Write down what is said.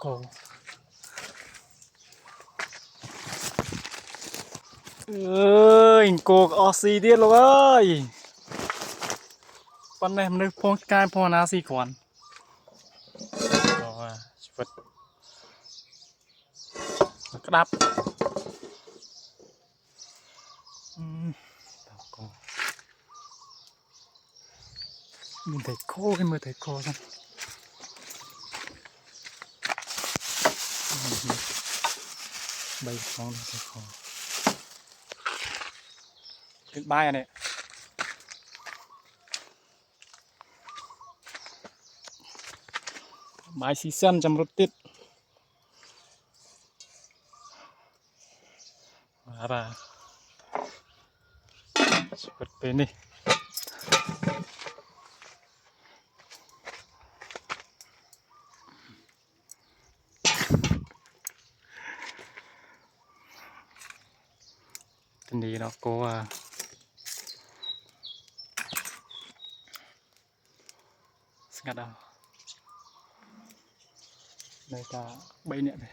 cổ ơi cô oxy tiết luôn ơi con này mình phong cai phong ná xì khoản rồi vật đắp nhìn thấy khô cái mới thấy khô xong bây con thấy khô cái bay này bay xì xăn trong rốt tiết ra vật bên đi cái này nó có ngắt đâu đây ta bay nhẹ này